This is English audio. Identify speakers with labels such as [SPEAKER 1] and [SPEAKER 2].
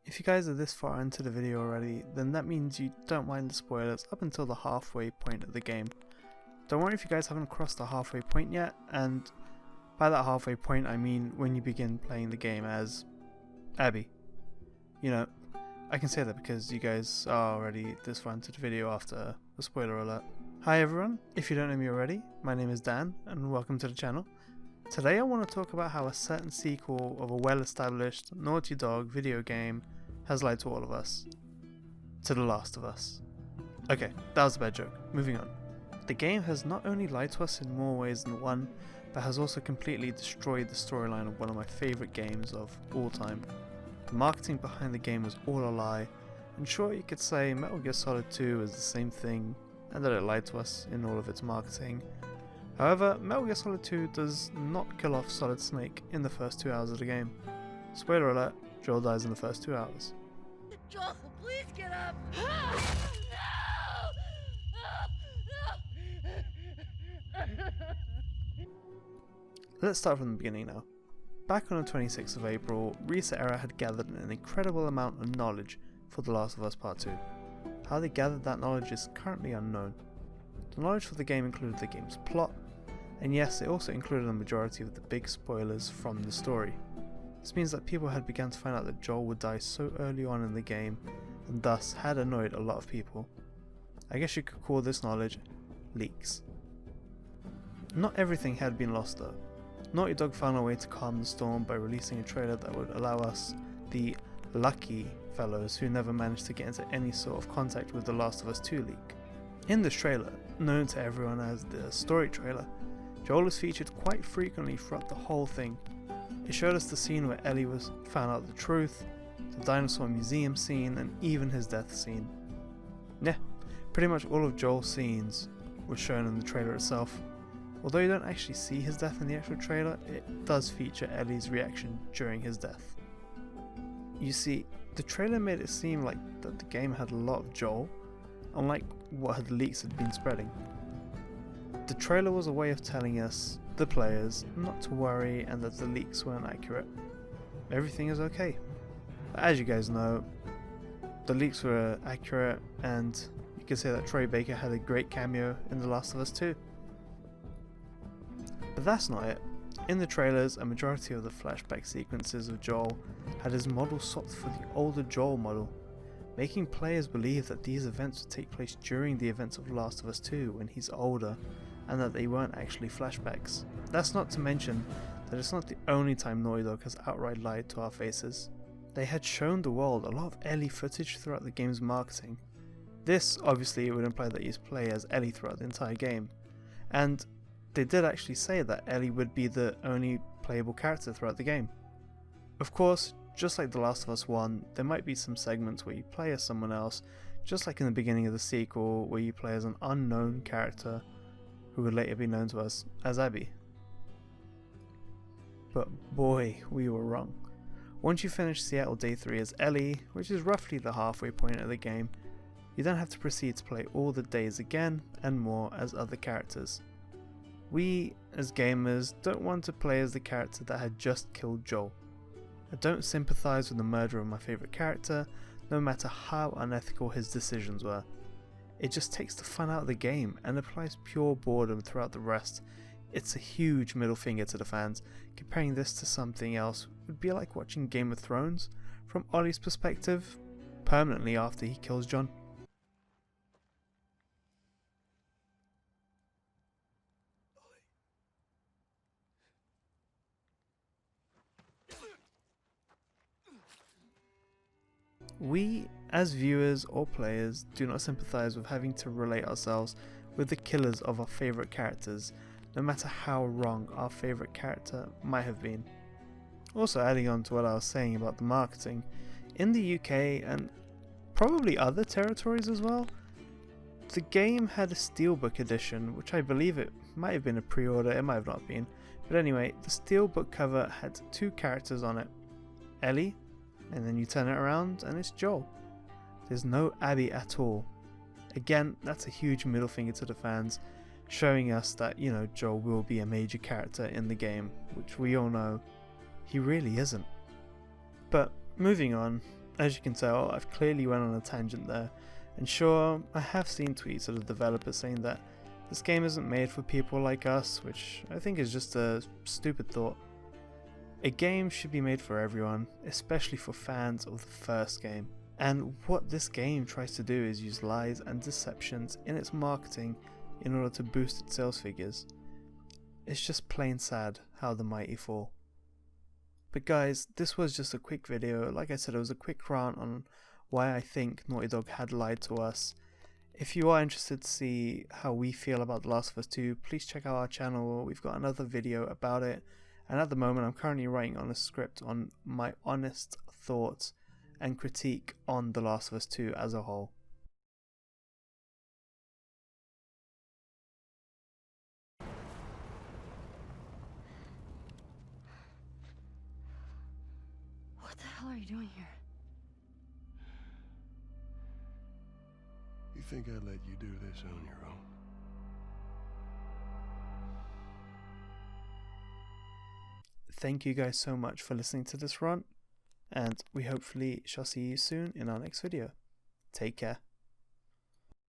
[SPEAKER 1] If you guys are this far into the video already, then that means you don't mind the spoilers up until the halfway point of the game. Don't worry if you guys haven't crossed the halfway point yet, and by that halfway point I mean when you begin playing the game as Abby. You know, I can say that because you guys are already this far into the video after the spoiler alert. Hi everyone, if you don't know me already, my name is Dan and welcome to the channel. Today I want to talk about how a certain sequel of a well-established Naughty Dog video game has lied to all of us. To The Last of Us. Okay, that was a bad joke. Moving on. The game has not only lied to us in more ways than one, but has also completely destroyed the storyline of one of my favourite games of all time. The marketing behind the game was all a lie. In short, you could say Metal Gear Solid 2 is the same thing, and that it lied to us in all of its marketing. However, Metal Gear Solid 2 does not kill off Solid Snake in the first 2 hours of the game. Spoiler alert, Joel dies in the first 2 hours.
[SPEAKER 2] Joel, please get up!
[SPEAKER 1] Let's start from the beginning now. Back on the 26th of April, Reset Era had gathered an incredible amount of knowledge for The Last of Us Part 2. How they gathered that knowledge is currently unknown. The knowledge for the game included the game's plot, and yes, it also included a majority of the big spoilers from the story. This means that people had begun to find out that Joel would die so early on in the game, and thus had annoyed a lot of people. I guess you could call this knowledge leaks. Not everything had been lost though. Naughty Dog found a way to calm the storm by releasing a trailer that would allow us, the lucky fellows who never managed to get into any sort of contact with The Last of Us 2 leak. In this trailer, known to everyone as the story trailer, Joel is featured quite frequently throughout the whole thing. It showed us the scene where Ellie was found out the truth, the dinosaur museum scene, and even his death scene. Yeah, pretty much all of Joel's scenes were shown in the trailer itself. Although you don't actually see his death in the actual trailer, it does feature Ellie's reaction during his death. You see, the trailer made it seem like that the game had a lot of Joel, unlike what the leaks had been spreading. The trailer was a way of telling us, the players, not to worry and that the leaks weren't accurate. Everything is okay. But as you guys know, the leaks were accurate, and you could say that Troy Baker had a great cameo in The Last of Us 2. But that's not it. In the trailers, a majority of the flashback sequences of Joel had his model swapped for the older Joel model, making players believe that these events would take place during the events of The Last of Us 2 when he's older, and that they weren't actually flashbacks. That's not to mention that it's not the only time Naughty Dog has outright lied to our faces. They had shown the world a lot of Ellie footage throughout the game's marketing. This obviously would imply that you play as Ellie throughout the entire game, and they did actually say that Ellie would be the only playable character throughout the game. Of course, just like The Last of Us 1, there might be some segments where you play as someone else, just like in the beginning of the sequel where you play as an unknown character who would later be known to us as Abby. But boy, we were wrong. Once you finish Seattle Day 3 as Ellie, which is roughly the halfway point of the game, you then have to proceed to play all the days again and more as other characters. We, as gamers, don't want to play as the character that had just killed Joel. I don't sympathise with the murder of my favourite character, no matter how unethical his decisions were. It just takes the fun out of the game and applies pure boredom throughout the rest. It's a huge middle finger to the fans. Comparing this to something else would be like watching Game of Thrones from Ollie's perspective, permanently after he kills Jon. We, as viewers or players, do not sympathise with having to relate ourselves with the killers of our favourite characters, no matter how wrong our favourite character might have been. Also, adding on to what I was saying about the marketing, in the UK and probably other territories as well, the game had a Steelbook edition, which I believe it might have been a pre-order, it might have not been, but anyway, the Steelbook cover had two characters on it, Ellie, and then you turn it around and it's Joel. There's no Abby at all. Again, that's a huge middle finger to the fans, showing us that, you know, Joel will be a major character in the game, which we all know he really isn't. But moving on, As you can tell, I've clearly went on a tangent there, and sure, I have seen tweets of the developers saying that this game isn't made for people like us, which I think is just a stupid thought. A game should be made for everyone, especially for fans of the first game. And what this game tries to do is use lies and deceptions in its marketing in order to boost its sales figures. It's just plain sad how the mighty fall. But guys, this was just a quick video. Like I said, it was a quick rant on why I think Naughty Dog had lied to us. If you are interested to see how we feel about The Last of Us 2, please check out our channel. We've got another video about it. And at the moment, I'm currently writing on a script on my honest thoughts and critique on The Last of Us 2 as a whole.
[SPEAKER 2] What the hell are you doing here?
[SPEAKER 3] You think I'd let you do this on your own?
[SPEAKER 1] Thank you guys so much for listening to this rant, and we hopefully shall see you soon in our next video. Take care.